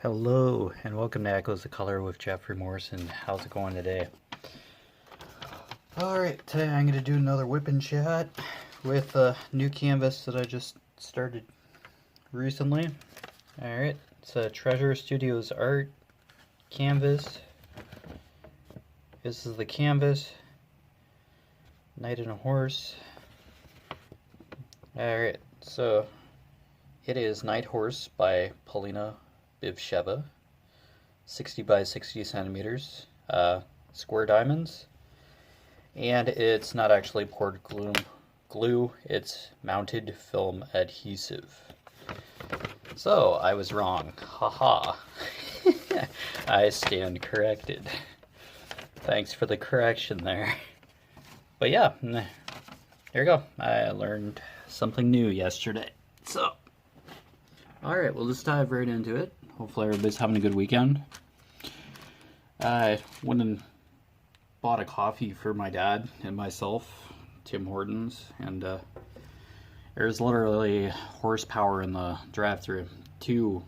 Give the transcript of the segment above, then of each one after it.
Hello, and welcome to Echoes of Color with Jeffery Morrison. How's it going today? Alright, today I'm going to do another whip and chat with a new canvas that I just started recently. Alright, it's a Treasure Studios art canvas. This is the canvas. Knight and a Horse. Alright, so it is Night Horse by Polina Bivsheva, 60 by 60 centimeters, square diamonds, and it's not actually poured glue, it's mounted film adhesive. So I was wrong, haha. I stand corrected. Thanks for the correction there. But yeah, there you go. I learned something new yesterday. So, alright, well, let's dive right into it. Hopefully everybody's having a good weekend. I went and bought a coffee for my dad and myself, Tim Hortons, and there's literally horsepower in the drive-thru. Two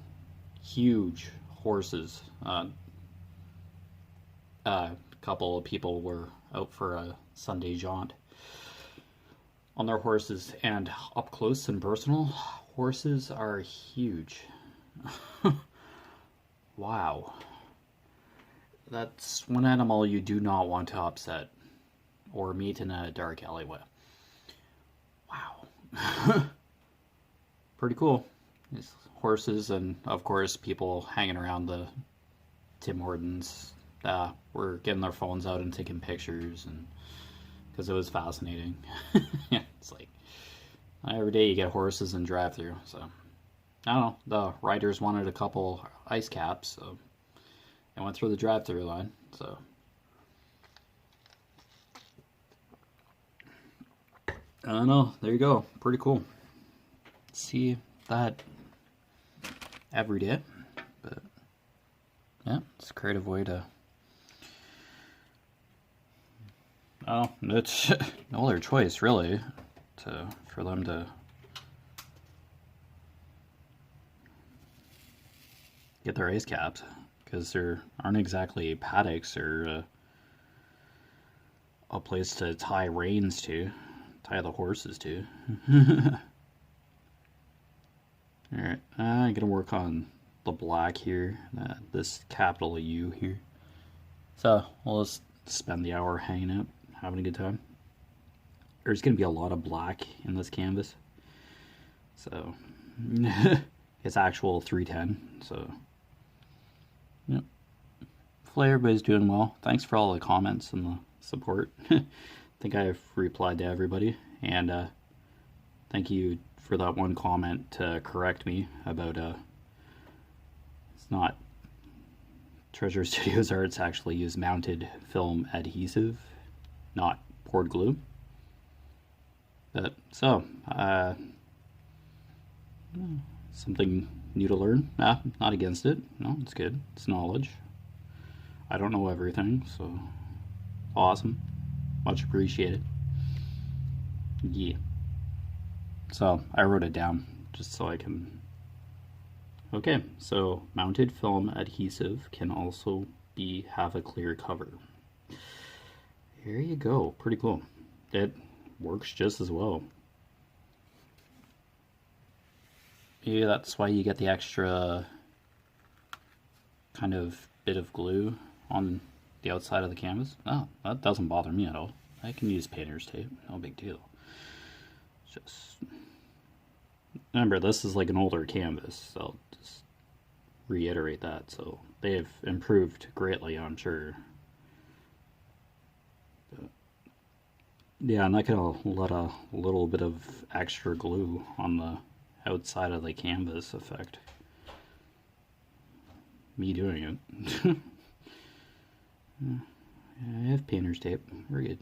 huge horses. A couple of people were out for a Sunday jaunt on their horses, and up close and personal, horses are huge. Wow. That's one animal you do not want to upset or meet in a dark alleyway. Wow. Pretty cool. These horses, and of course people hanging around the Tim Hortons were getting their phones out and taking pictures, and because it was fascinating. Yeah, it's like every day you get horses and drive-through, so I don't know, the riders wanted a couple ice caps, so I went through the drive-thru line, so I don't know, there you go, pretty cool. See that every day, but yeah, it's a creative way to, oh, it's no other choice really for them to get their ice caps, because there aren't exactly paddocks or a place to tie reins to, tie the horses to. Alright, I'm gonna work on the black here, this capital U here. So we'll just spend the hour hanging out, having a good time. There's gonna be a lot of black in this canvas, so it's actual 310, so yep. Hopefully everybody's doing well. Thanks for all the comments and the support. I think I've replied to everybody, and thank you for that one comment to correct me about it's not Treasure Studios art, it's actually used mounted film adhesive, not poured glue. But so something new to learn. Not against it. No, it's good. It's knowledge. I don't know everything, so awesome. Much appreciated. Yeah. So I wrote it down just so I can. Okay, so mounted film adhesive can also have a clear cover. Here you go. Pretty cool. It works just as well. Yeah, that's why you get the extra kind of bit of glue on the outside of the canvas. Oh, that doesn't bother me at all. I can use painter's tape, no big deal. Just remember, this is like an older canvas, so I'll just reiterate that. So they've improved greatly, I'm sure. But yeah, I'm not gonna let a little bit of extra glue on the outside of the canvas affect me doing it. I have painter's tape. We're good.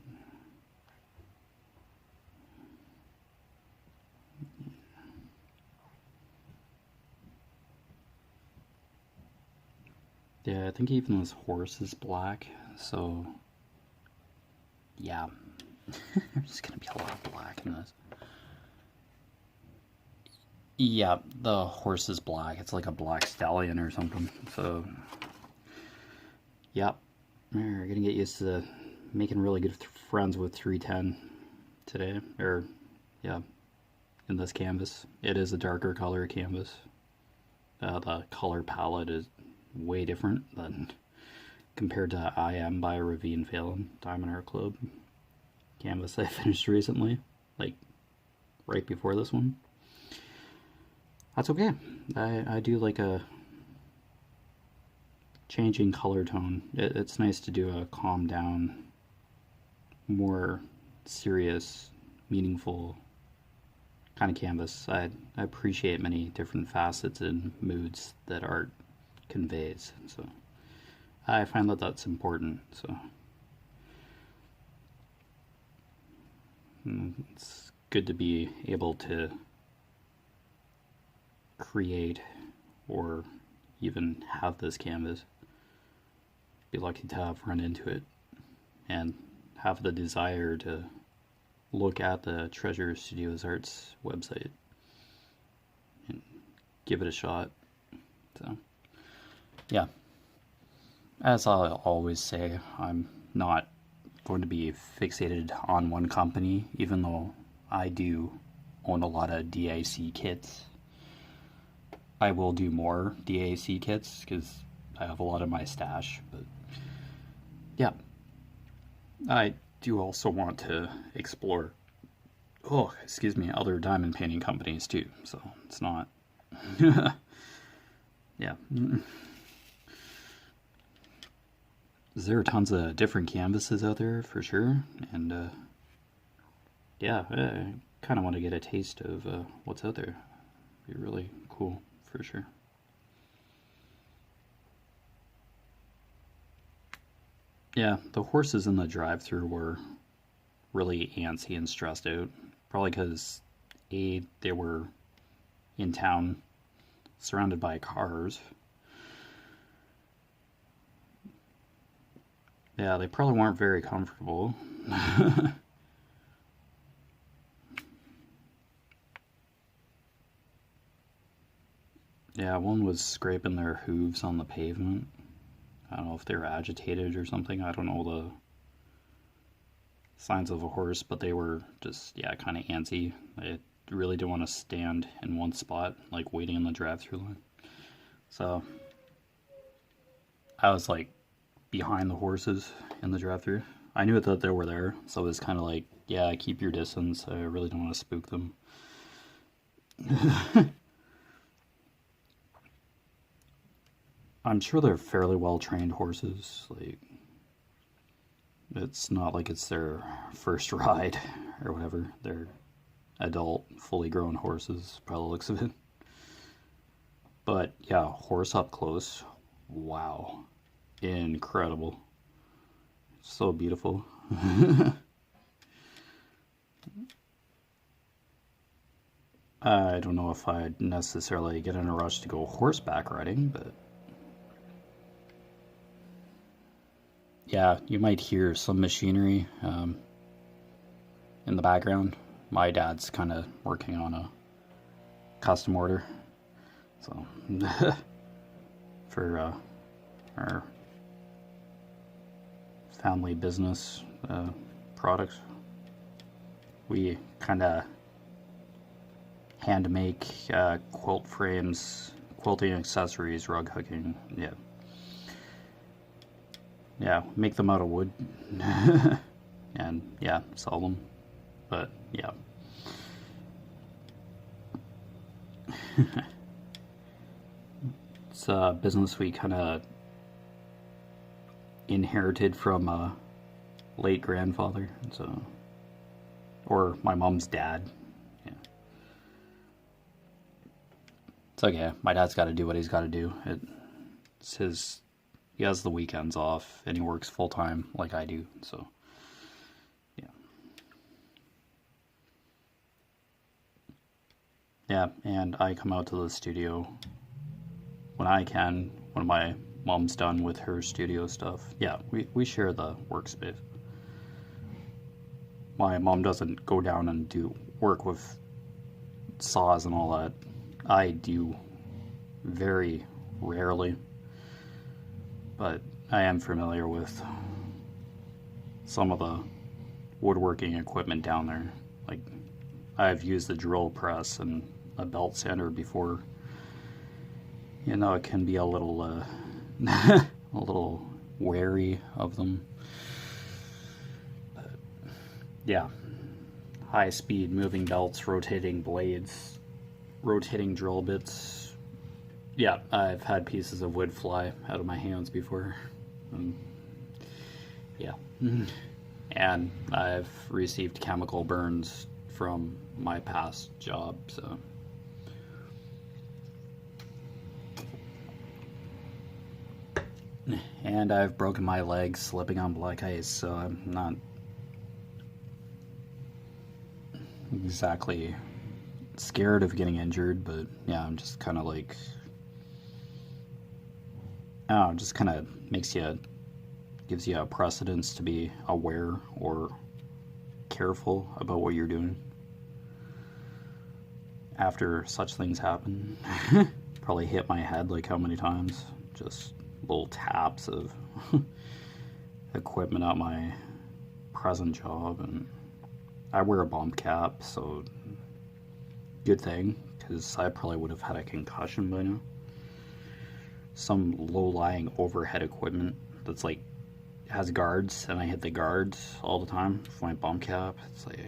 Yeah, I think even this horse is black, so yeah. There's gonna be a lot of black in this. Yeah, the horse is black. It's like a black stallion or something. So, yeah, we're gonna get used to making really good friends with 310 today. Or, yeah, in this canvas. It is a darker color canvas. The color palette is way different than compared to I Am by Ravine Phelan, Diamond Art Club canvas I finished recently, like right before this one. That's okay. I do like a changing color tone. It's nice to do a calm down, more serious, meaningful kind of canvas. I appreciate many different facets and moods that art conveys. So I find that that's important. So it's good to be able to create or even have this canvas. Be lucky to have run into it and have the desire to look at the Treasure Studios Arts website and give it a shot. So, yeah. As I always say, I'm not going to be fixated on one company, even though I do own a lot of DIC kits. I will do more DIC kits because I have a lot of my stash, but yeah. I do also want to explore, other diamond painting companies too, so it's not, yeah. There are tons of different canvases out there for sure, and yeah, I kind of want to get a taste of what's out there. Be really cool for sure. Yeah, the horses in the drive-through were really antsy and stressed out. Probably because they were in town, surrounded by cars. Yeah, they probably weren't very comfortable. Yeah, one was scraping their hooves on the pavement. I don't know if they were agitated or something. I don't know the signs of a horse, but they were just, yeah, kind of antsy. They really didn't want to stand in one spot, like waiting in the drive-through line. So I was like behind the horses in the drive-through. I knew that they were there, so it was kind of like, yeah, keep your distance. I really don't want to spook them. I'm sure they're fairly well trained horses. Like, it's not like it's their first ride or whatever. They're adult, fully grown horses, by the looks of it. But yeah, horse up close. Wow. Incredible. So beautiful. I don't know if I'd necessarily get in a rush to go horseback riding, but yeah, you might hear some machinery in the background. My dad's kind of working on a custom order, so for our family business products, we kind of hand make quilt frames, quilting accessories, rug hooking. Yeah. Yeah, make them out of wood and yeah, sell them. But yeah. It's a business we kind of inherited from a late grandfather, so, or my mom's dad. Yeah. It's okay. My dad's got to do what he's got to do. It's his. He has the weekends off, and he works full time like I do. So, yeah, yeah. And I come out to the studio when I can. When my mom's done with her studio stuff, yeah, we share the workspace. My mom doesn't go down and do work with saws and all that. I do very rarely, but I am familiar with some of the woodworking equipment down there. Like, I've used the drill press and a belt sander before. You know, it can be a little, a little wary of them. But, yeah, high speed moving belts, rotating blades, rotating drill bits. Yeah, I've had pieces of wood fly out of my hands before. Yeah. And I've received chemical burns from my past job, so. And I've broken my legs slipping on black ice, so I'm not exactly scared of getting injured, but yeah, I'm just kind of like, oh, it just kind of gives you a precedence to be aware or careful about what you're doing after such things happen. Probably hit my head like how many times, just little taps of equipment at my present job. And I wear a bump cap, so good thing, because I probably would have had a concussion by now. Some low-lying overhead equipment that's like has guards, and I hit the guards all the time with my bump cap. It's like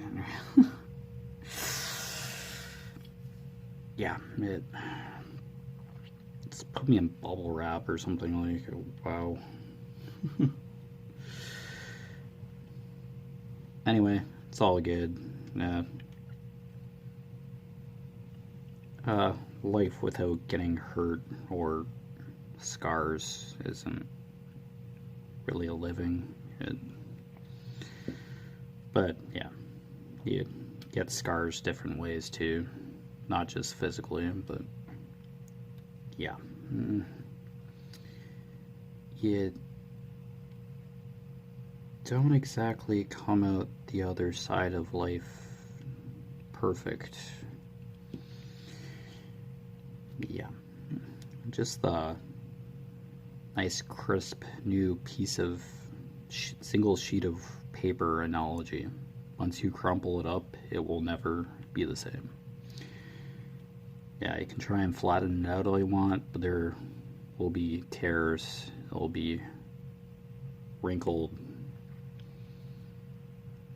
yeah, it's put me in bubble wrap or something. Like, wow. Anyway, it's all good. Life without getting hurt or scars isn't really a living. But yeah, you get scars different ways too, not just physically, but yeah. You don't exactly come out the other side of life perfect. Yeah, just the nice crisp new piece of single sheet of paper analogy. Once you crumple it up, it will never be the same. Yeah, you can try and flatten it out all you want, but there will be tears, it will be wrinkled.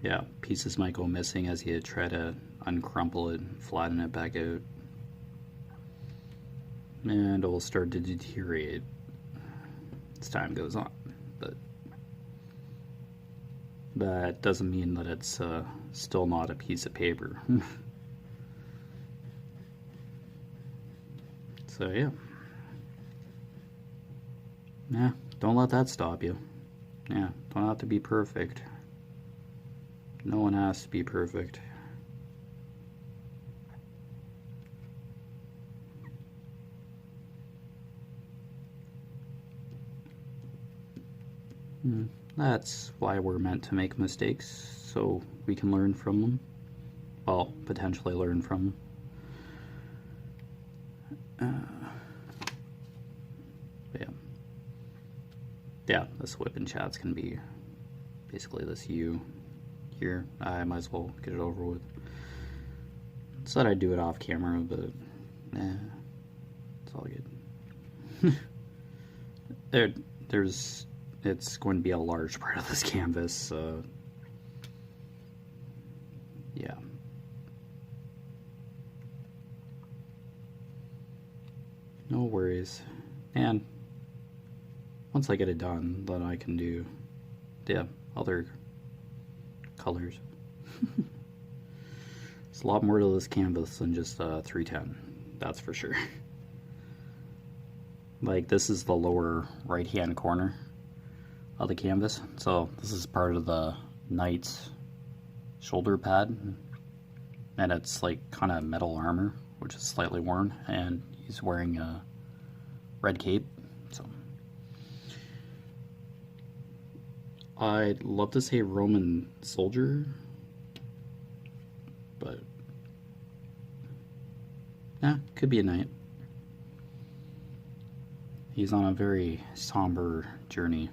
Yeah, pieces might go missing as you try to uncrumple it and flatten it back out. And it will start to deteriorate as time goes on. But that doesn't mean that it's still not a piece of paper. So yeah. Yeah, don't let that stop you. Yeah, don't have to be perfect. No one has to be perfect. That's why we're meant to make mistakes, so we can learn from them. Well, potentially learn from them. Yeah, this WIP and chat's gonna be basically this U here. I might as well get it over with. Said I'd do it off camera, but it's all good. It's going to be a large part of this canvas, so yeah. No worries. And once I get it done, then I can do other colors. There's a lot more to this canvas than just 310, that's for sure. Like, this is the lower right hand corner of the canvas, so this is part of the knight's shoulder pad, and it's like kind of metal armor, which is slightly worn, and he's wearing a red cape. So I'd love to say Roman soldier, but Yeah, could be a knight. He's on a very somber journey.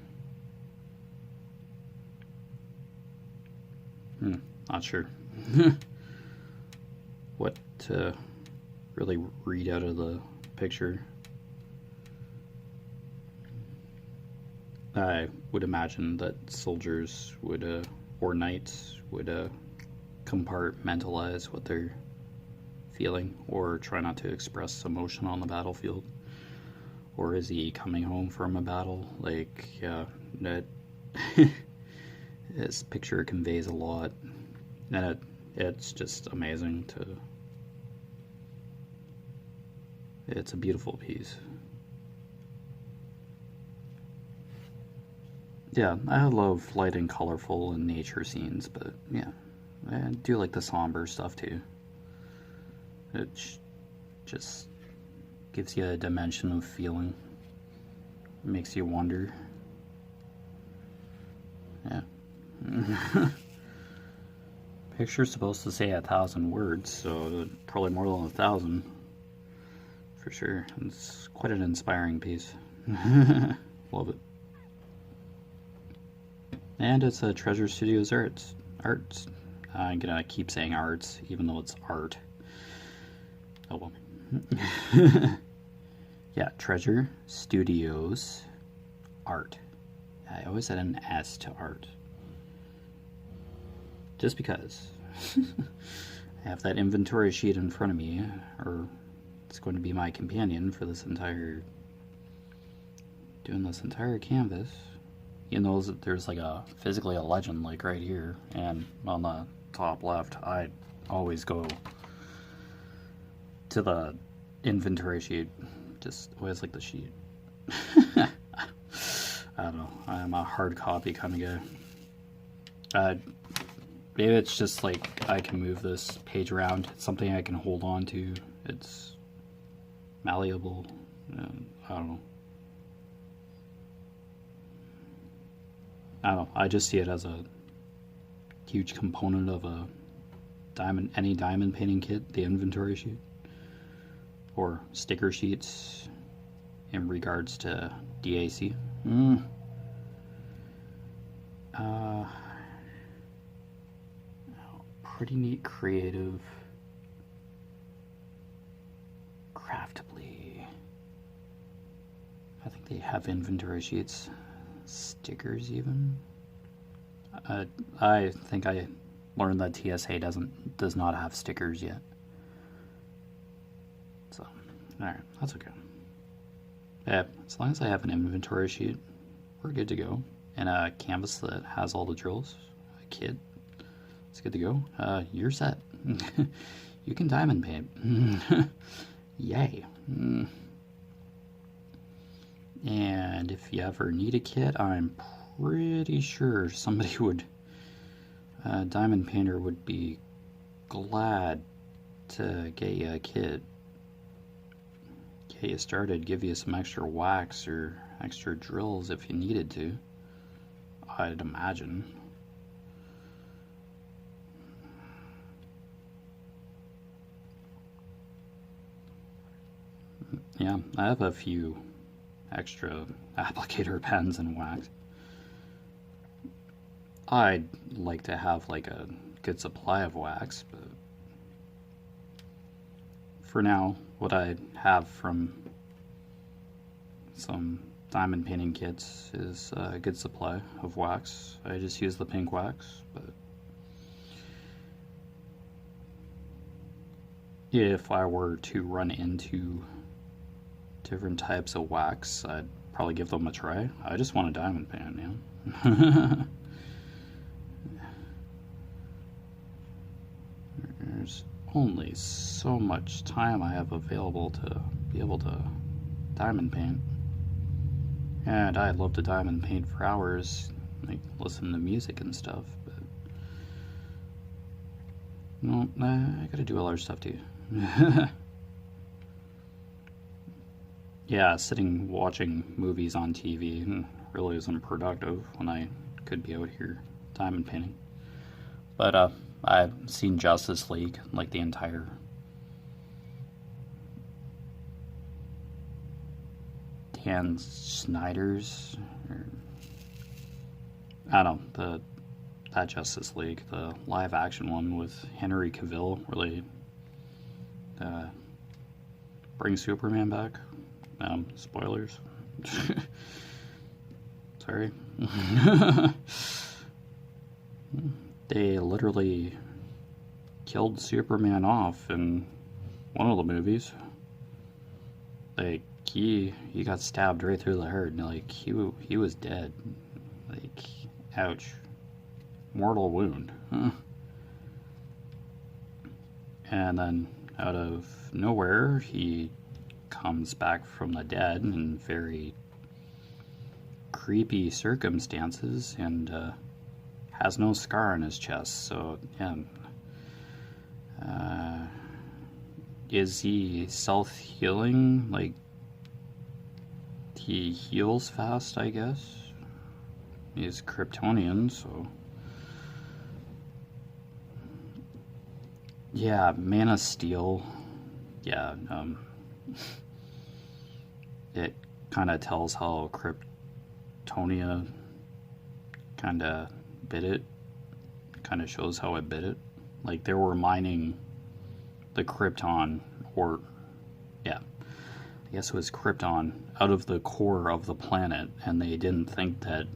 Not sure what to really read out of the picture. I would imagine that soldiers would, or knights would compartmentalize what they're feeling or try not to express emotion on the battlefield. Or is he coming home from a battle? Like, yeah, that this picture conveys a lot, and it's just amazing to. It's a beautiful piece. Yeah, I love light and colorful and nature scenes, but yeah, I do like the somber stuff too. It just gives you a dimension of feeling. Makes you wonder. Yeah. Picture's supposed to say 1,000 words, so probably more than 1,000. For sure. It's quite an inspiring piece. Love it. And it's a Treasure Studios Arts. I'm gonna keep saying arts, even though it's art. Oh well. Yeah, Treasure Studios Art. I always add an S to art. Just because. I have that inventory sheet in front of me, or it's going to be my companion for this entire... doing this entire canvas. You know, there's like physically a legend like right here, and on the top left, I always go to the inventory sheet. Just always like the sheet. I don't know. I'm a hard copy kind of guy. Maybe it's just like I can move this page around. It's something I can hold on to. It's malleable. I don't know. I just see it as a huge component of a any diamond painting kit, the inventory sheet. Or sticker sheets in regards to DAC. Pretty neat, creative, craftably. I think they have inventory sheets, stickers even. I think I learned that TSA does not have stickers yet. So, alright, that's okay. Yeah, as long as I have an inventory sheet, we're good to go. And a canvas that has all the drills, a kit, it's good to go. You're set. You can diamond paint. Yay. And if you ever need a kit, I'm pretty sure somebody would, a diamond painter would be glad to get you a kit. Get you started, give you some extra wax or extra drills if you needed to. I'd imagine. Yeah, I have a few extra applicator pens and wax. I'd like to have like a good supply of wax, but for now, what I have from some diamond painting kits is a good supply of wax. I just use the pink wax, but if I were to run into different types of wax, I'd probably give them a try. I just want a diamond paint, yeah. There's only so much time I have available to be able to diamond paint. And I'd love to diamond paint for hours, like listen to music and stuff, but no, I gotta do other stuff too. Yeah, sitting watching movies on TV really isn't productive when I could be out here diamond painting. But I've seen Justice League, like the entire Dan Snyder's, or, I don't know, that Justice League, the live action one with Henry Cavill, really bring Superman back. Spoilers. Sorry. They literally killed Superman off in one of the movies. Like, he got stabbed right through the heart, and like he was dead. Like, ouch. Mortal wound. Huh. And then out of nowhere, he comes back from the dead in very creepy circumstances, and has no scar on his chest. So, yeah. Is he self-healing? Like, he heals fast, I guess. He's Kryptonian, so... Yeah, Man of Steel. Yeah, it kind of tells how Kryptonia kind of bit it. Kind of shows how it bit it. Like, they were mining the Krypton, or, yeah, I guess it was Krypton, out of the core of the planet, and they didn't think that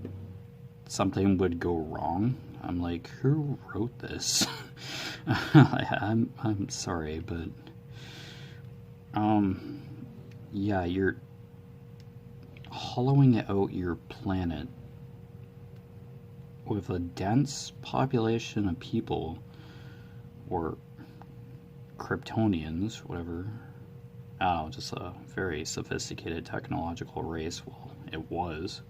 something would go wrong. I'm like, who wrote this? I'm sorry, but yeah, you're hollowing out your planet with a dense population of people, or Kryptonians, whatever. I don't know, just a very sophisticated technological race. Well, it was.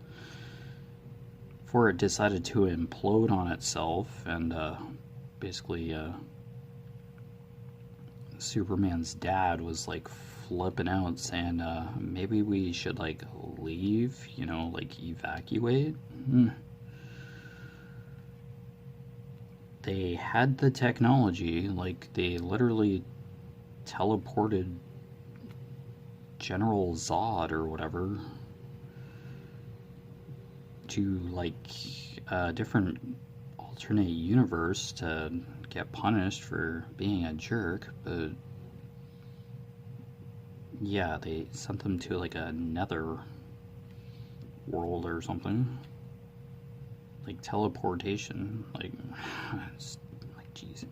Before it decided to implode on itself, and basically Superman's dad was like flipping out, saying maybe we should like leave, you know, like evacuate. They had the technology, like they literally teleported General Zod or whatever to like a different alternate universe to get punished for being a jerk, but yeah, they sent them to like a nether world or something. Like teleportation, like, jeez.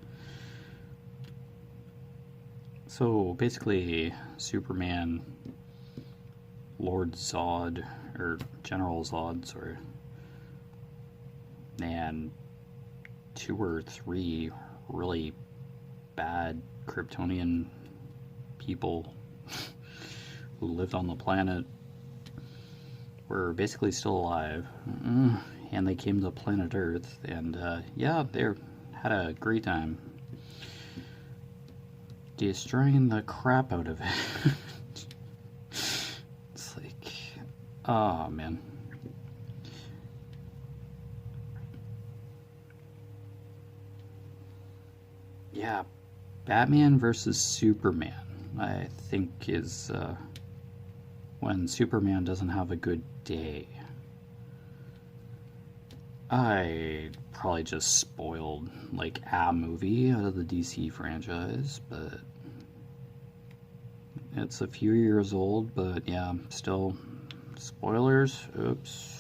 So basically, Superman, Lord Zod, or General Zod, sorry, and 2 or 3 really bad Kryptonian people who lived on the planet were basically still alive, and they came to planet Earth, and yeah, they had a great time destroying the crap out of it. It's like, oh man. Yeah, Batman versus Superman, I think, is when Superman doesn't have a good day. I probably just spoiled like a movie out of the DC franchise, but it's a few years old, but yeah, still spoilers. Oops.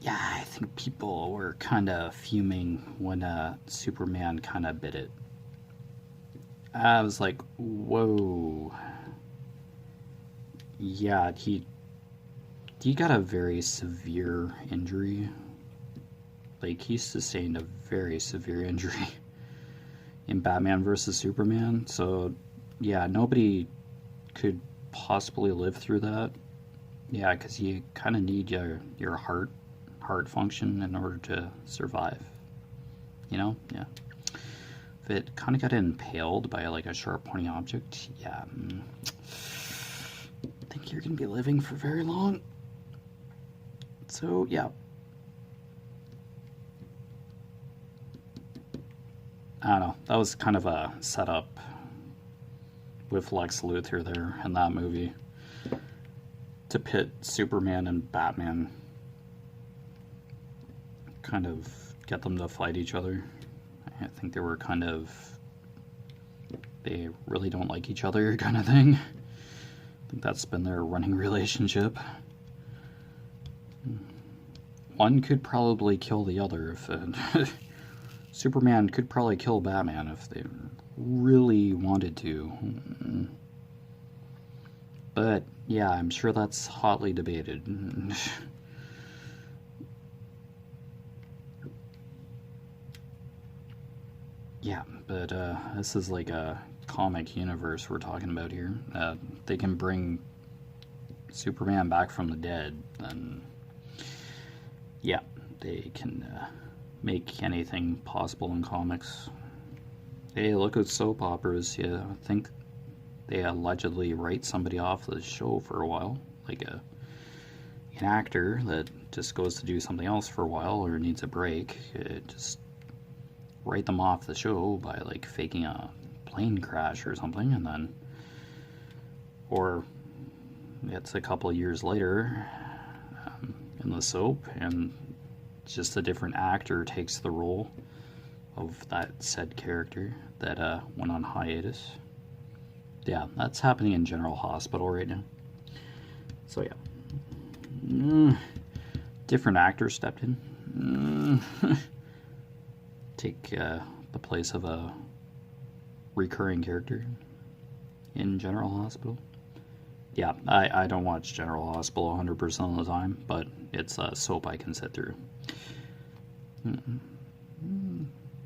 Yeah, I think people were kind of fuming when Superman kind of bit it. I was like, whoa. Yeah, he got a very severe injury. Like, he sustained a very severe injury in Batman versus Superman. So, yeah, nobody could possibly live through that. Yeah, because you kind of need your heart function in order to survive. You know? Yeah. If it kind of got impaled by like a sharp pointy object, yeah, I think you're going to be living for very long. So, yeah. I don't know. That was kind of a setup with Lex Luthor there in that movie to pit Superman and Batman, kind of get them to fight each other. I think they were kind of, they really don't like each other kind of thing. I think that's been their running relationship. One could probably kill the other if Superman could probably kill Batman if they really wanted to. But yeah, I'm sure that's hotly debated. Yeah, but this is like a comic universe we're talking about here. They can bring Superman back from the dead, then yeah, they can make anything possible in comics. Hey, look at soap operas. Yeah, I think they allegedly write somebody off the show for a while, like an actor that just goes to do something else for a while or needs a break. Just write them off the show by like faking a plane crash or something, and then, or it's a couple of years later in the soap, and just a different actor takes the role of that said character that went on hiatus. Yeah, that's happening in General Hospital right now. So yeah, different actor stepped in. Take the place of a recurring character in General Hospital. Yeah, I don't watch General Hospital 100% of the time, but it's a soap I can sit through.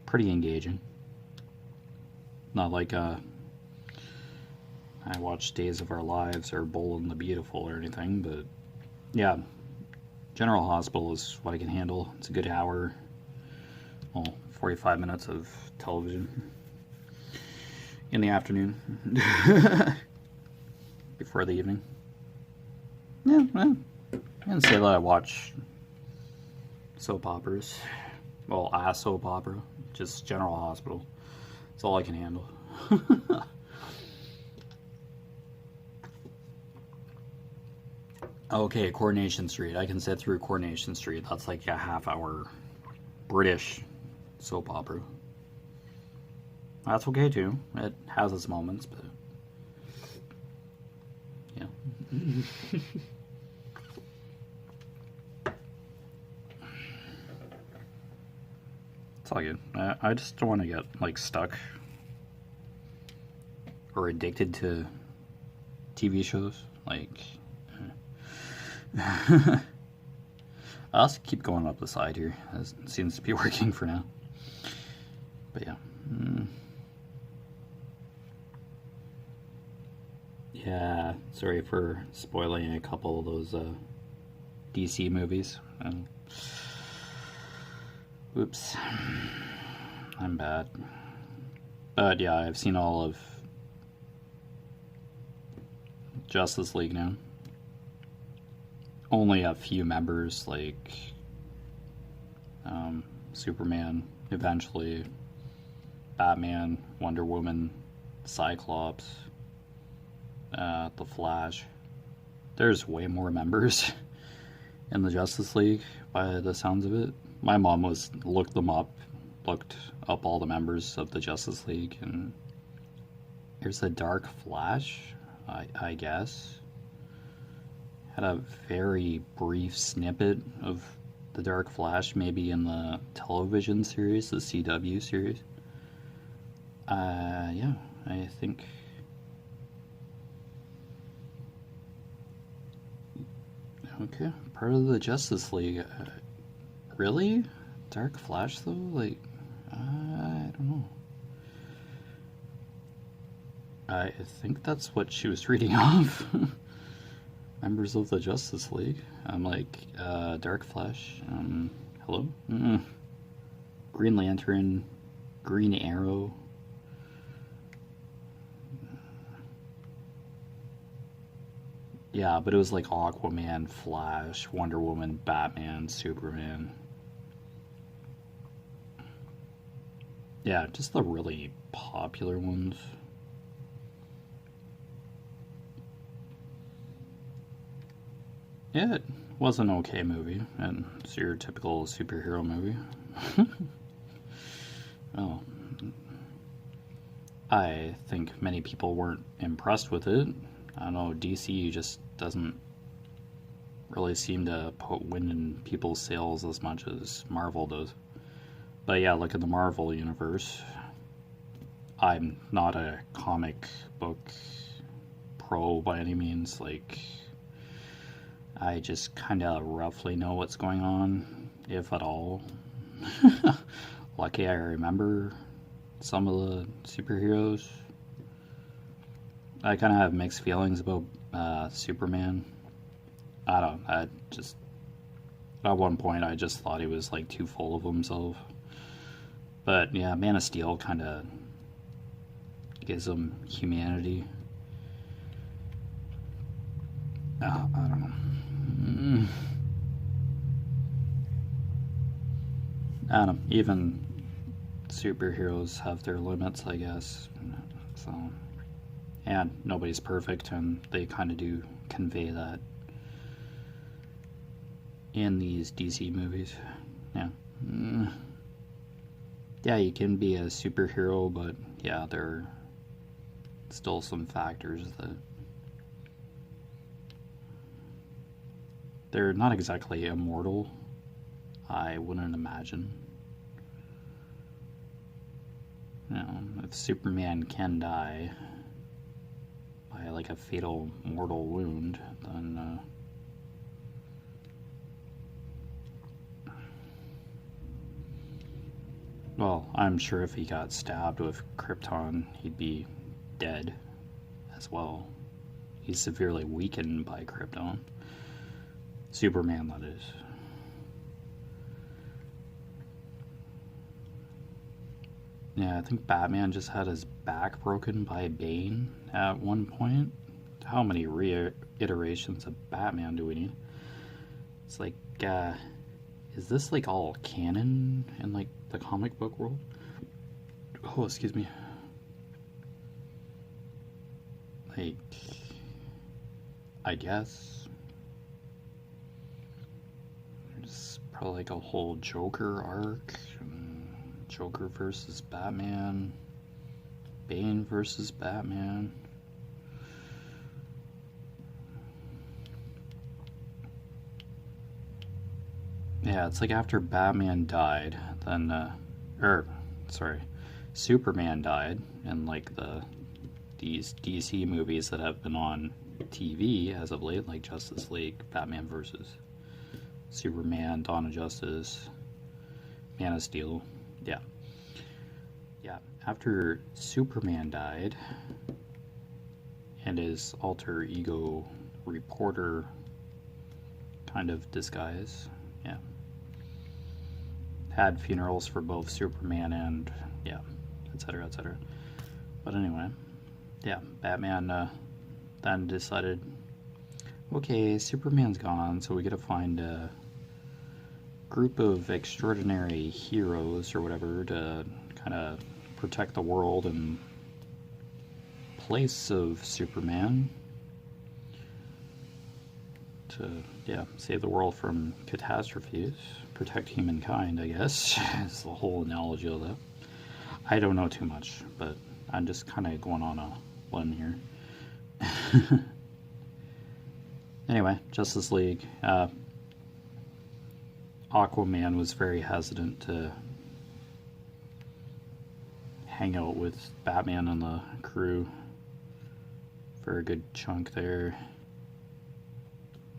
Pretty engaging. Not like I watch Days of Our Lives or Bold and the Beautiful or anything, but yeah, General Hospital is what I can handle. It's a good hour, well, 45 minutes of television in the afternoon before the evening. Yeah, well, I can say that I watch soap operas. Well, a soap opera, just General Hospital. That's all I can handle. Okay, Coronation Street. I can sit through Coronation Street. That's like a half-hour British soap opera. That's okay too. It has its moments, but yeah. It's all good. I just don't want to get like stuck or addicted to TV shows. Like, I'll just keep going up the side here. It seems to be working for now. But yeah. Yeah, sorry for spoiling a couple of those DC movies. Oops. I'm bad. But yeah, I've seen all of Justice League now. Only a few members, like Superman, eventually Batman, Wonder Woman, Cyclops, the Flash. There's way more members in the Justice League by the sounds of it. My mom looked up all the members of the Justice League, and there's a Dark Flash, I guess. Had a very brief snippet of the Dark Flash, maybe in the television series, the CW series. Yeah, I think. Okay, part of the Justice League. Really? Dark Flash, though? Like, I don't know. I think that's what she was reading off. Members of the Justice League. I'm like, Dark Flash. Hello? Green Lantern. Green Arrow. Yeah, but it was like Aquaman, Flash, Wonder Woman, Batman, Superman. Yeah, just the really popular ones. It was an okay movie, and it's your typical superhero movie. Well, I think many people weren't impressed with it. I don't know, DC just doesn't really seem to put wind in people's sails as much as Marvel does. But yeah, look at the Marvel universe. I'm not a comic book pro by any means. Like, I just kind of roughly know what's going on, if at all. Lucky I remember some of the superheroes. I kind of have mixed feelings about Superman. I don't. I just at one point I just thought he was like too full of himself. But yeah, Man of Steel kind of gives him humanity. I don't know. I don't know. Even superheroes have their limits, I guess. So, and nobody's perfect, and they kind of do convey that in these DC movies. Yeah. Yeah, you can be a superhero, but yeah, there are still some factors that they're not exactly immortal, I wouldn't imagine. You know, if Superman can die by like a fatal mortal wound, then well, I'm sure if he got stabbed with Krypton, he'd be dead as well. He's severely weakened by Krypton. Superman, that is. Yeah, I think Batman just had his back broken by Bane at one point. How many reiterations of Batman do we need? It's like, is this like all canon in like the comic book world? Oh, excuse me. Like, I guess. There's probably like a whole Joker arc. Joker versus Batman. Bane versus Batman. Yeah, it's like after Batman died, then, Superman died, and like these DC movies that have been on TV as of late, like Justice League, Batman versus Superman, Dawn of Justice, Man of Steel. Yeah. Yeah. After Superman died, and his alter ego reporter kind of disguise, yeah, had funerals for both Superman and, yeah, etc., etc. But anyway, yeah, Batman then decided, okay, Superman's gone, so we gotta find a group of extraordinary heroes or whatever to kind of protect the world in place of Superman. To, yeah, save the world from catastrophes, protect humankind, I guess, is the whole analogy of that. I don't know too much, but I'm just kind of going on a limb here. Anyway, Justice League. Aquaman was very hesitant to hang out with Batman and the crew for a good chunk there.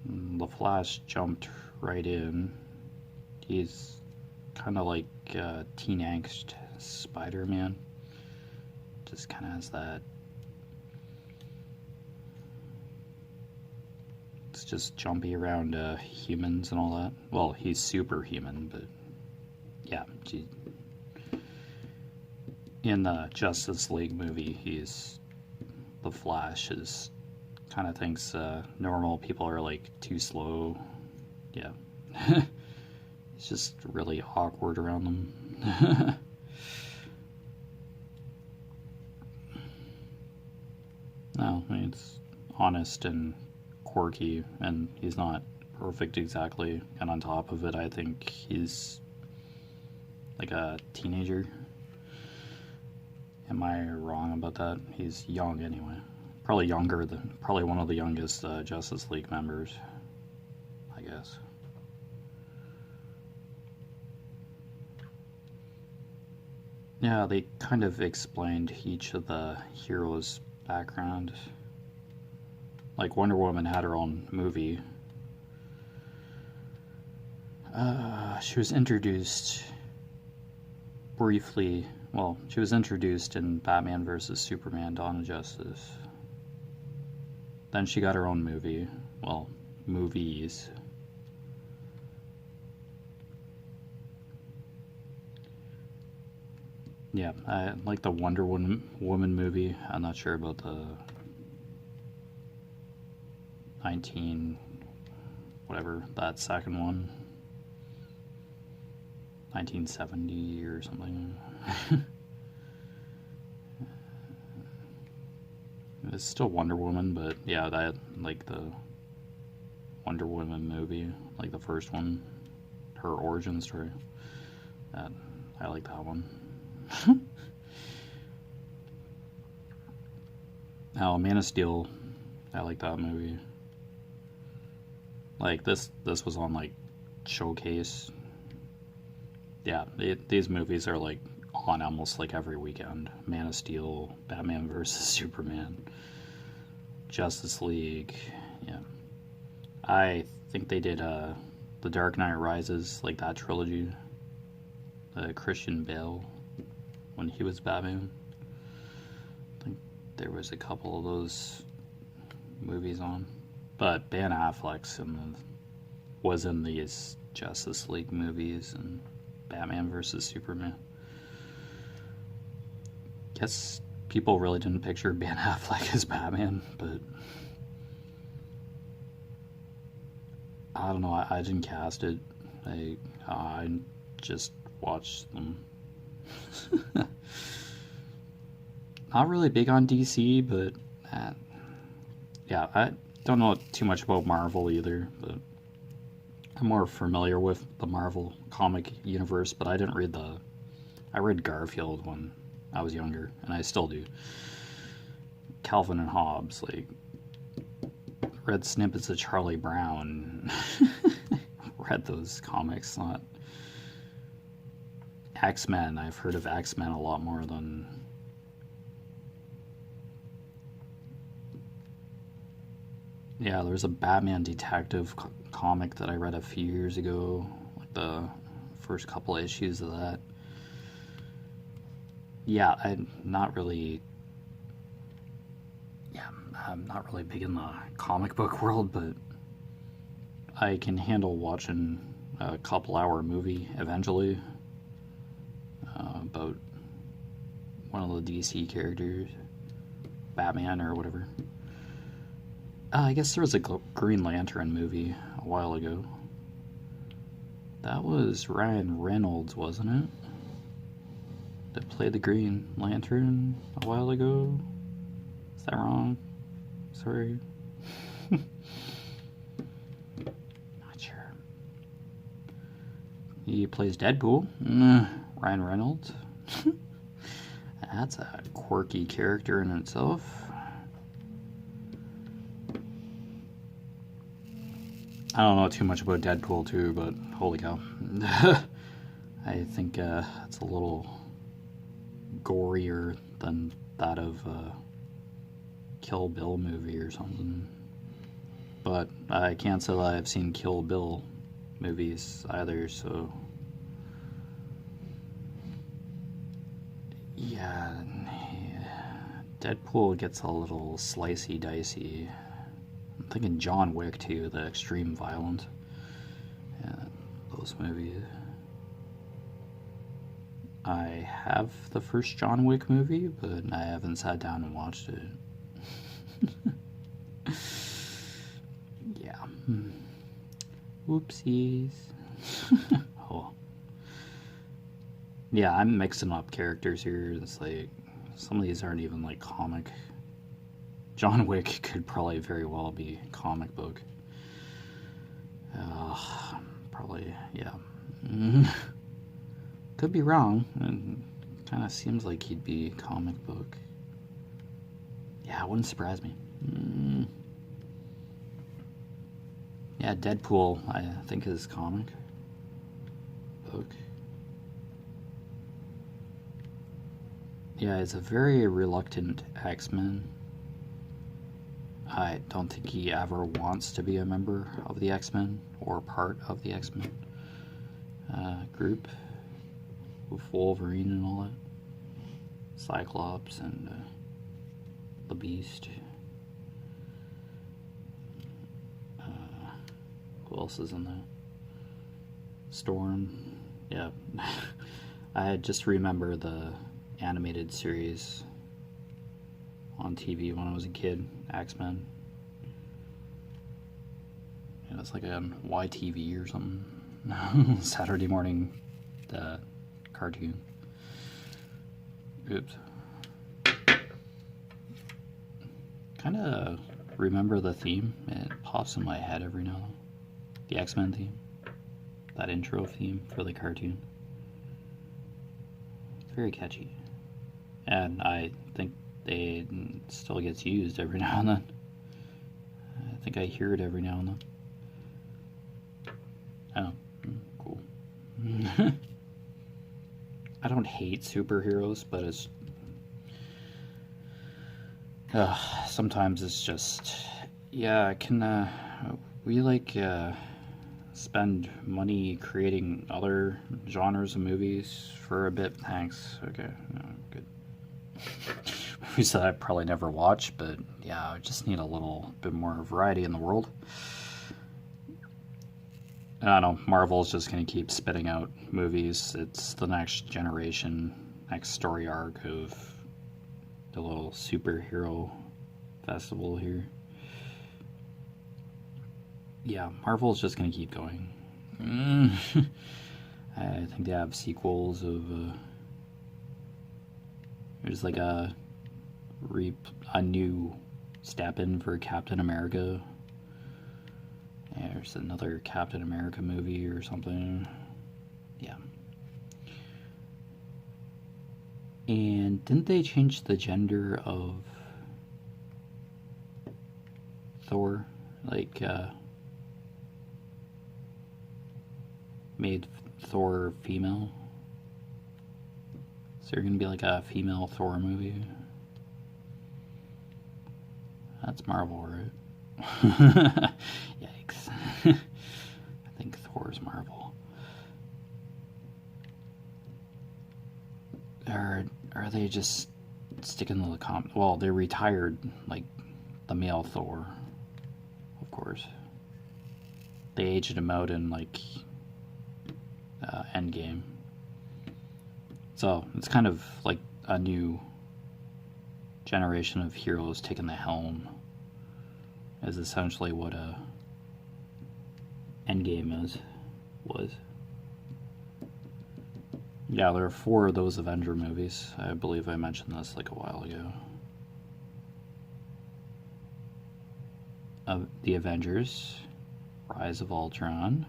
The Flash jumped right in. He's kind of like teen angst Spider-Man. Just kind of has that. It's just jumpy around humans and all that. Well, he's superhuman, but yeah. In the Justice League movie, the Flash is kind of thinks normal people are like too slow. Yeah. It's just really awkward around them. No, I mean, it's honest and quirky, and he's not perfect exactly, and on top of it, I think he's like a teenager. Am I wrong about that? He's young anyway. Probably probably one of the youngest Justice League members, I guess. Yeah, they kind of explained each of the heroes' background. Like Wonder Woman had her own movie. She was introduced briefly. Well, she was introduced in Batman vs. Superman: Dawn of Justice. Then she got her own movie. Well, movies. Yeah, I like the Wonder Woman movie. I'm not sure about the 19 whatever that second one, 1970 or something. It's still Wonder Woman, but yeah, that like the Wonder Woman movie, like the first one, her origin story. That I like that one. Now, Man of Steel, I like that movie. Like this was on like Showcase. Yeah, these movies are like on almost like every weekend. Man of Steel, Batman vs. Superman, Justice League. Yeah, I think they did The Dark Knight Rises, like that trilogy. Christian Bale when he was Batman. I think there was a couple of those movies on. But Ben Affleck's was in these Justice League movies and Batman vs. Superman. Guess people really didn't picture Ben Affleck as Batman, but I don't know. I didn't cast it. I just watched them. Not really big on DC, but yeah, I don't know too much about Marvel either, but I'm more familiar with the Marvel comic universe, but I read Garfield when I was younger, and I still do. Calvin and Hobbes, like, read snippets of Charlie Brown, read those comics, not X-Men. I've heard of X-Men a lot more than yeah, there's a Batman detective comic that I read a few years ago, like the first couple issues of that. Yeah, I'm not really big in the comic book world, but I can handle watching a couple-hour movie eventually about one of the DC characters, Batman or whatever. I guess there was a Green Lantern movie a while ago. That was Ryan Reynolds, wasn't it? That played the Green Lantern a while ago. Is that wrong? Sorry. Not sure. He plays Deadpool. Ryan Reynolds. That's a quirky character in itself. I don't know too much about Deadpool too, but holy cow. I think it's a little gorier than that of a Kill Bill movie or something. But I can't say that I've seen Kill Bill movies either, so yeah, Deadpool gets a little slicey dicey. I'm thinking John Wick too, the extreme violence. Yeah, those movies. I have the first John Wick movie, but I haven't sat down and watched it. Yeah. Whoopsies. Oh. Yeah, I'm mixing up characters here. It's like some of these aren't even like comic. John Wick could probably very well be comic book. Probably, yeah. Could be wrong. It kind of seems like he'd be comic book. Yeah, it wouldn't surprise me. Yeah, Deadpool, I think, is comic book. Yeah, it's a very reluctant X-Men. I don't think he ever wants to be a member of the X-Men or part of the X-Men group with Wolverine and all that. Cyclops and the Beast. Who else is in that? Storm. Yeah. I just remember the animated series on TV when I was a kid, X-Men. Yeah, it's like on YTV or something. Saturday morning cartoon. Oops. Kind of remember the theme. It pops in my head every now and then. The X-Men theme. That intro theme for the cartoon. It's very catchy. And I think it still gets used every now and then. I think I hear it every now and then. Oh, cool. I don't hate superheroes, but it's sometimes it's just, yeah, can we like spend money creating other genres of movies for a bit? Thanks. Okay, no, good. Movies that I probably never watch, but yeah, I just need a little bit more variety in the world. I don't know, Marvel's just going to keep spitting out movies. It's the next generation, next story arc of the little superhero festival here. Yeah, Marvel's just going to keep going. I think they have sequels of there's like a new step in for Captain America. Yeah, there's another Captain America movie or something. Yeah. And didn't they change the gender of Thor? Like, made Thor female? Is there gonna be like a female Thor movie? That's Marvel, right? Yikes. I think Thor's Marvel. Are they just sticking to the well, they retired like the male Thor, of course. They aged him out in like Endgame. So it's kind of like a new generation of heroes taking the helm, is essentially what Endgame was. Yeah, there are 4 of those Avenger movies. I believe I mentioned this like a while ago. The Avengers, Rise of Ultron,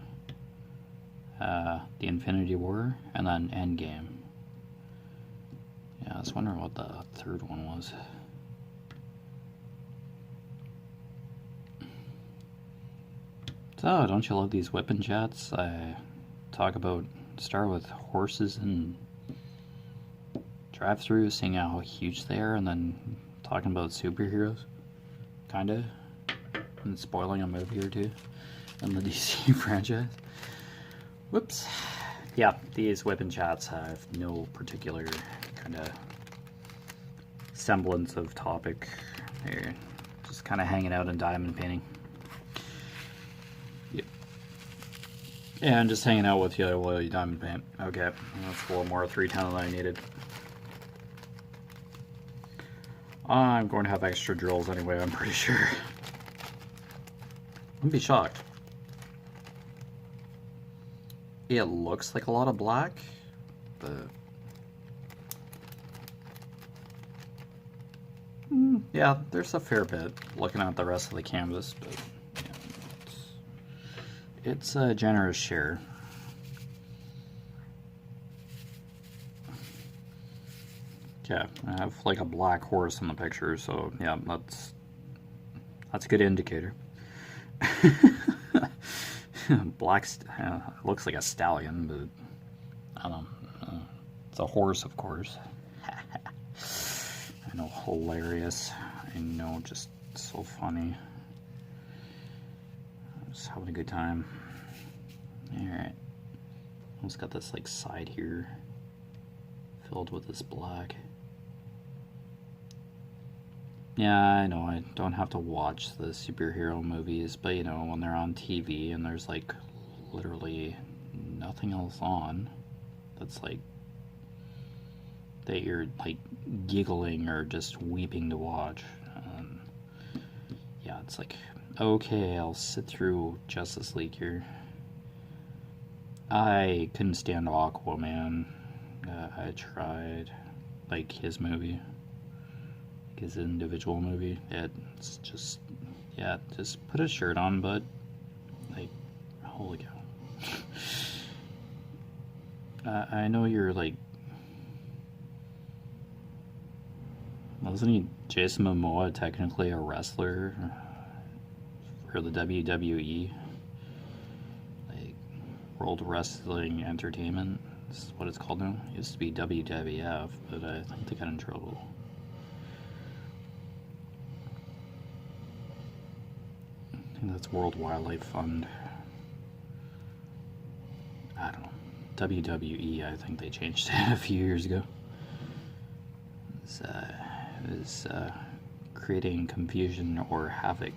the Infinity War, and then Endgame. Yeah, I was wondering what the third one was. So, don't you love these whipping chats? I start with horses and drive-throughs, seeing how huge they are, and then talking about superheroes, kinda, and spoiling a movie or two in the DC franchise. Whoops. Yeah, these whipping chats have no particular kind of semblance of topic. They're just kind of hanging out and diamond painting. Yeah, I'm just hanging out with you while you diamond paint. Okay, that's a little more 310 than I needed. I'm going to have extra drills anyway, I'm pretty sure. Wouldn't be shocked. It looks like a lot of black, but yeah, there's a fair bit looking at the rest of the canvas, but yeah, It's a generous share. Yeah, I have like a black horse in the picture, so yeah, that's a good indicator. Black looks like a stallion, but I don't know. It's a horse, of course. I know, hilarious. I know, just so funny. Just having a good time. Alright. Almost got this like side here filled with this black. Yeah, I know, I don't have to watch the superhero movies, but you know, when they're on TV and there's like literally nothing else on, that's like that you're like giggling or just weeping to watch. Yeah, it's like, okay, I'll sit through Justice League here. I couldn't stand Aquaman. I tried, like his movie, his individual movie. It's just, yeah, just put a shirt on, but like, holy cow. I know you're like, wasn't he Jason Momoa technically a wrestler for the WWE? Like, World Wrestling Entertainment is what it's called now. It used to be WWF, but I think they got in trouble. I think that's World Wildlife Fund. I don't know. WWE, I think they changed it a few years ago. Is creating confusion or havoc.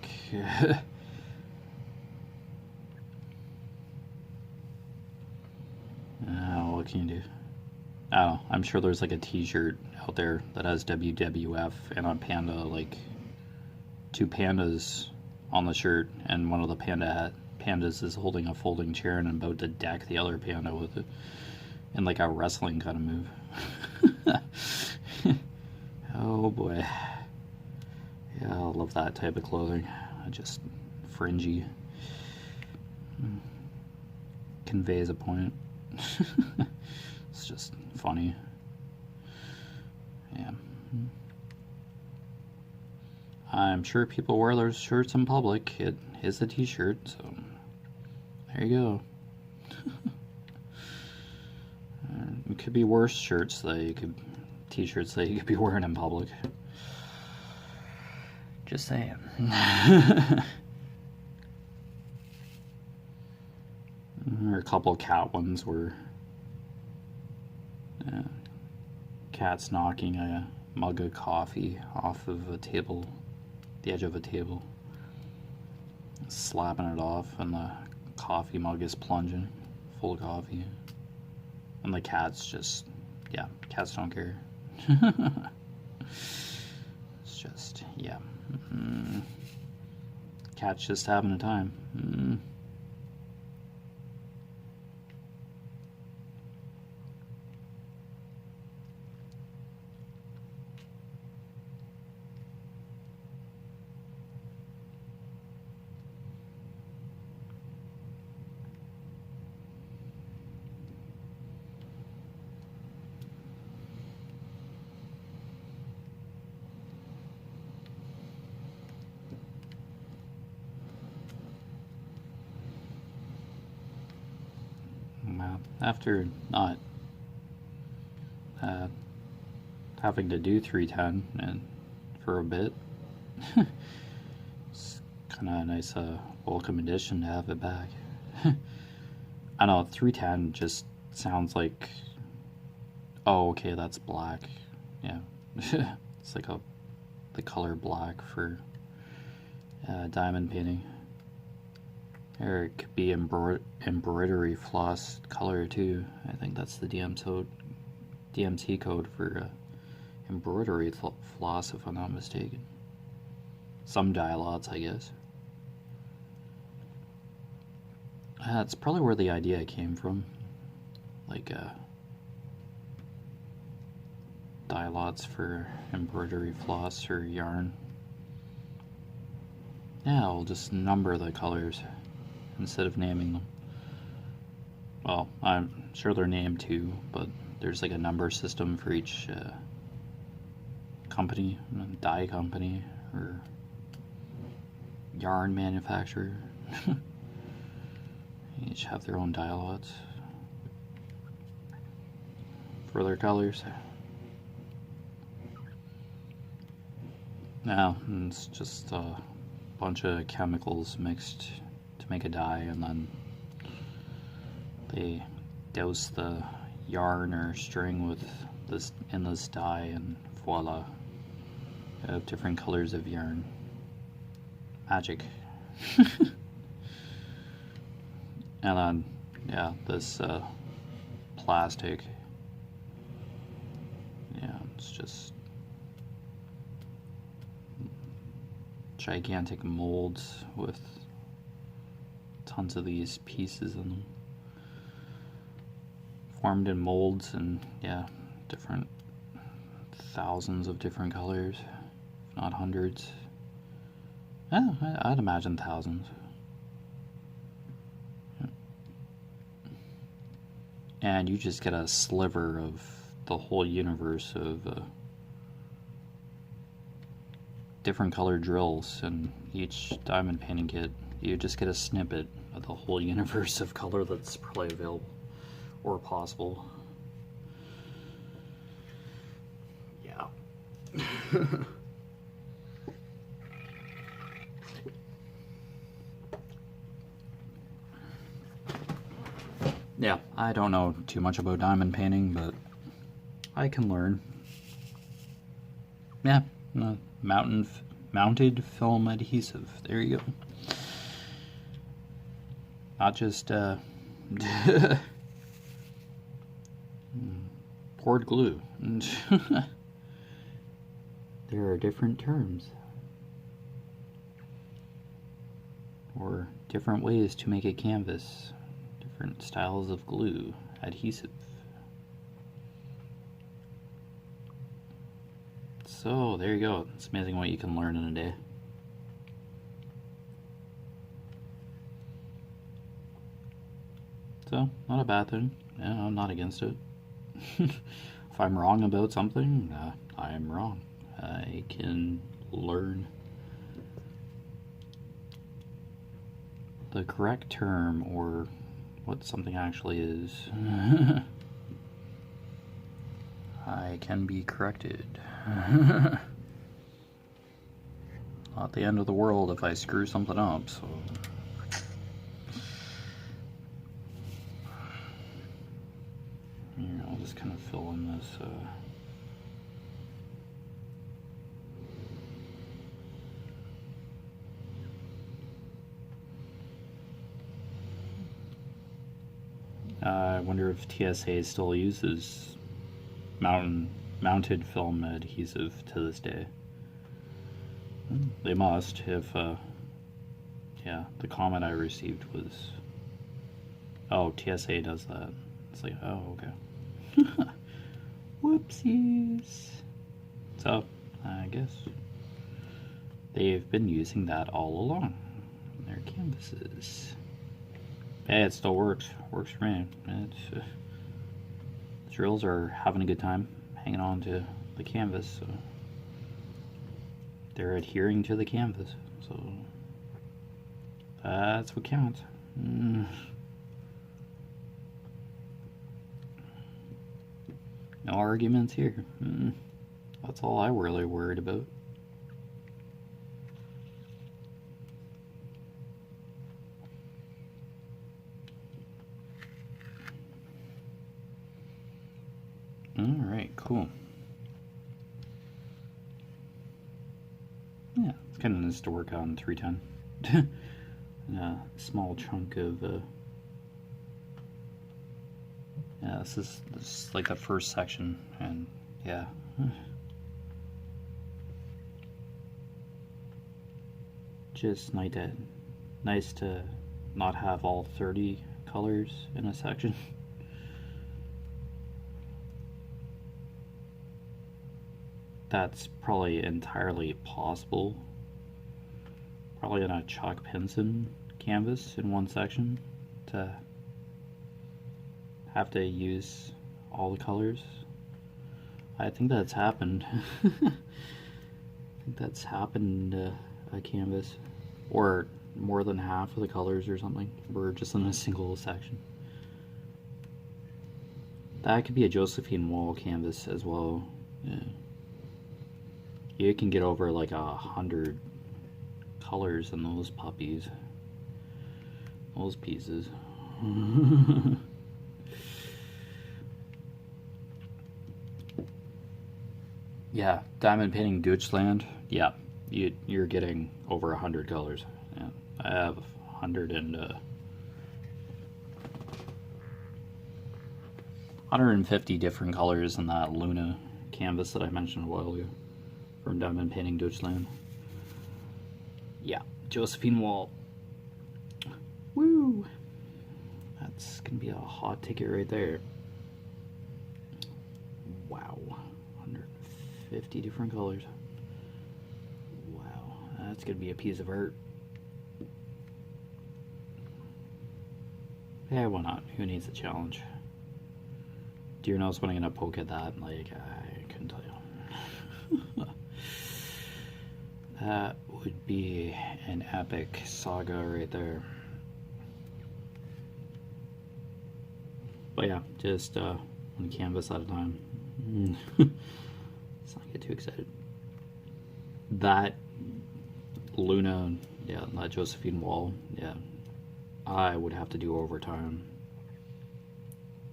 What can you do? I don't know. I'm sure there's like a t-shirt out there that has WWF and a panda, like two pandas on the shirt, and one of the pandas is holding a folding chair and about to deck the other panda with it in like a wrestling kind of move. Oh boy. Yeah, I love that type of clothing. Just fringy. Conveys a point. It's just funny. Yeah. I'm sure people wear those shirts in public. It is a t-shirt, so there you go. It could be worse shirts that you could, t-shirts that you could be wearing in public. Just saying. There are a couple cat ones where cat's knocking a mug of coffee off of a table, the edge of a table, slapping it off, and the coffee mug is plunging full of coffee. And the cat's just, yeah, cats don't care. It's just, yeah. Cat's just having a time. After not having to do 310 and for a bit, it's kind of a nice welcome addition to have it back. I know 310 just sounds like, oh okay, that's black. Yeah. It's like the color black for diamond painting. Or it could be embroidery floss color too. I think that's the DMT code for embroidery floss, if I'm not mistaken. Some dye lots, I guess. That's probably where the idea came from. Like dye lots for embroidery floss or yarn. Yeah, I'll just number the colors instead of naming them. Well, I'm sure they're named too, but there's like a number system for each company, dye company, or yarn manufacturer. Each have their own dye lots for their colors. Now, it's just a bunch of chemicals mixed to make a dye, and then they douse the yarn or string with this endless dye, and voila, you have different colors of yarn. Magic. And then, yeah, this plastic, yeah, it's just gigantic molds with tons of these pieces in them, formed in molds, and yeah, different thousands of different colors, if not hundreds. Yeah, I'd imagine thousands. And you just get a sliver of the whole universe of different colored drills in each diamond painting kit. You just get a snippet of the whole universe of color that's probably available or possible. Yeah. Yeah, I don't know too much about diamond painting, but I can learn. Yeah, mounted film adhesive. There you go. Not just poured glue. There are different terms, or different ways to make a canvas. Different styles of glue, adhesive. So there you go. It's amazing what you can learn in a day. So, not a bad thing. Yeah, I'm not against it. If I'm wrong about something, I am wrong. I can learn the correct term, or what something actually is. I can be corrected. Not the end of the world if I screw something up, so. Here, I'll just kind of fill in this. I wonder if TSA still uses mounted film adhesive to this day. They must, if, yeah, the comment I received was, oh, TSA does that. It's like, oh, okay. Whoopsies. So, I guess they've been using that all along in their canvases. Hey, it still works. Works for me. It's, drills are having a good time hanging on to the canvas, so they're adhering to the canvas, so that's what counts. No arguments here. That's all I really worried about. Alright, cool. Yeah, it's kind of nice to work on 310. A small chunk of, yeah, this is like the first section, and yeah. Just nice to not have all 30 colors in a section. That's probably entirely possible. Probably in a chalk pencil canvas in one section to have to use all the colors. I think that's happened. I think that's happened a canvas, or more than half of the colors or something were just in a single section. That could be a Josephine wall canvas as well. Yeah. You can get over like 100 colors in those puppies. Those pieces. Yeah, diamond painting Deutschland. Yeah, you're getting over 100 colors. Yeah, I have 150 different colors in that Luna canvas that I mentioned a while ago from Diamond Painting Deutschland. Yeah, Josephine Wall. Woo! That's gonna be a hot ticket right there. Wow, 150 different colors. Wow, that's gonna be a piece of art. Yeah, why not? Who needs a challenge? Dear knows when I'm gonna poke at that. Like, I couldn't tell you. That would be an epic saga right there. But yeah, just one canvas at a time. Let's not get too excited. That Luna, yeah, that Josephine Wall, yeah, I would have to do overtime.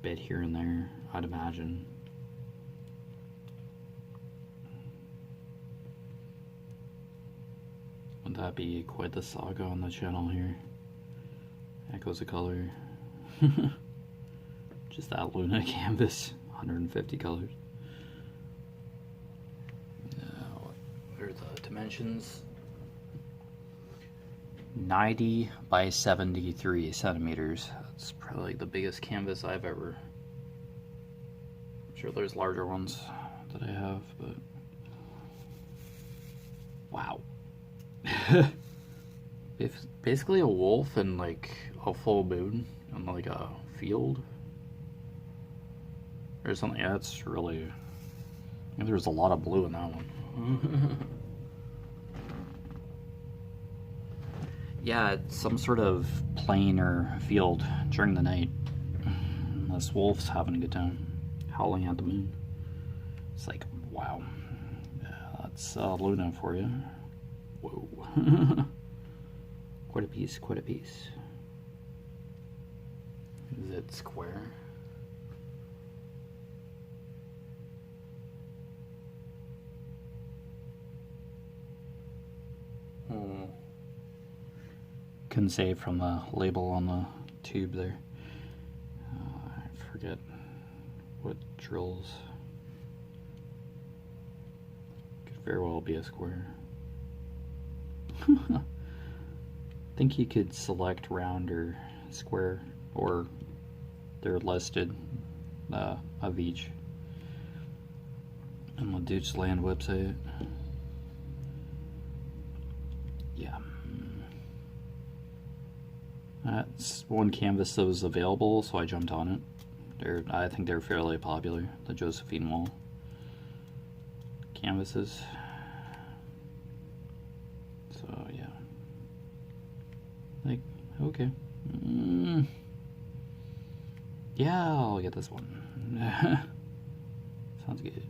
Bit here and there, I'd imagine. Would that be quite the saga on the channel here? Echoes of Color. Just that Luna canvas, 150 colors. Now, what are the dimensions? 90 by 73 centimeters. That's probably the biggest canvas I've ever. I'm sure there's larger ones that I have, but wow. Basically a wolf and like a full moon on like a field or something. Yeah, it's really. I think there's a lot of blue in that one. Yeah, it's some sort of plain or field during the night. This wolf's having a good time, howling at the moon. It's like, wow. Yeah, that's Luna for you. Whoa. Quite a piece, quite a piece. Is it square? Couldn't say from the label on the tube there. I forget what drills. Could very well be a square. I think you could select round or square, or they're listed of each on the Deutschland website. Yeah. That's one canvas that was available, so I jumped on it. I think they're fairly popular, the Josephine Wall canvases. So yeah, like, okay, yeah, I'll get this one. Sounds good.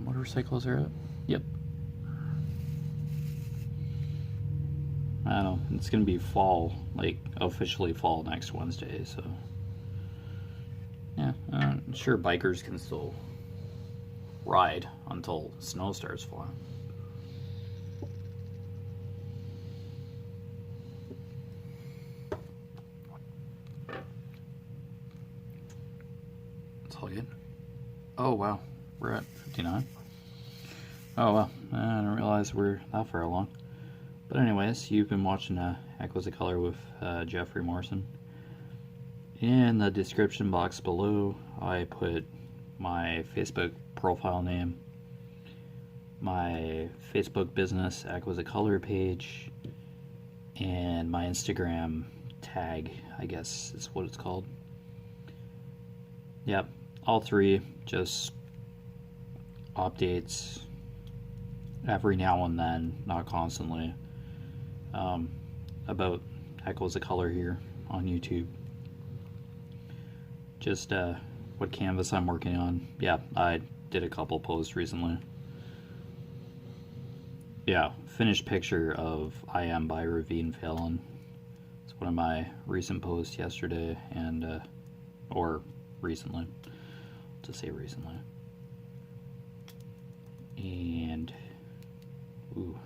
Motorcycles are up. Yep. I don't know, it's gonna be fall, like officially fall next Wednesday, so yeah, I'm sure bikers can still ride until snow starts falling. It's all good. Oh wow, we're at 59. Oh well, I didn't realize we're that far along. But anyways, you've been watching Echoes of Color with Jeffery Morrison. In the description box below, I put my Facebook profile name, my Facebook business Echoes of Color page, and my Instagram tag, I guess is what it's called. Yep, all three, just updates every now and then, not constantly, about Echoes of Color here on YouTube. Just what canvas I'm working on. Yeah, I did a couple posts recently. Yeah, finished picture of I Am by Ravine Phelan. It's one of my recent posts yesterday, and or recently, to say recently. And ooh,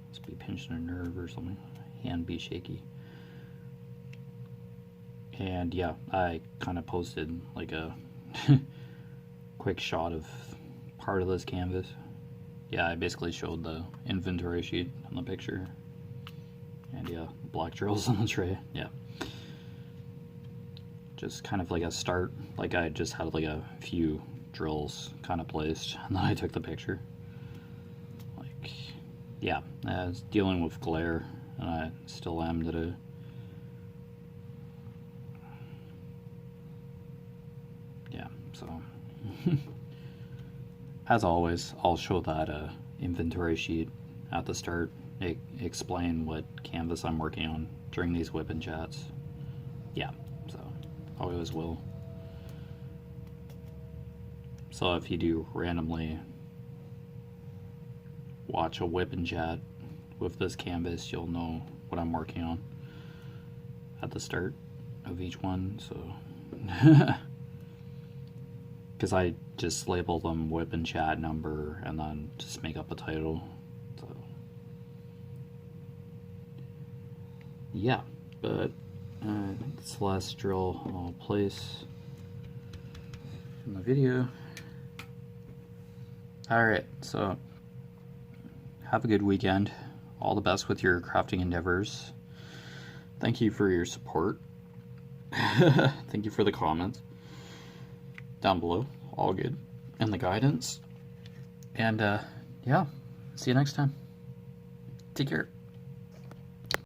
must be pinching a nerve or something. Hand be shaky. And yeah, I kind of posted like a quick shot of part of this canvas. Yeah, I basically showed the inventory sheet on the picture. And yeah, black drills on the tray. Yeah. Just kind of like a start. Like I just had like a few drills kind of placed, and then I took the picture. Like, yeah, I was dealing with glare, and I still am today. Yeah, so as always, I'll show that inventory sheet at the start, explain what canvas I'm working on during these WIP and chats. Yeah, so always will. So if you do randomly watch a WIP and chat with this canvas, you'll know what I'm working on at the start of each one. So because I just label them WIP and chat number and then just make up a title. So yeah, but I think that's the last drill I'll place in the video. Alright, so have a good weekend. All the best with your crafting endeavors. Thank you for your support. Thank you for the comments down below. All good. And the guidance. And yeah, see you next time. Take care.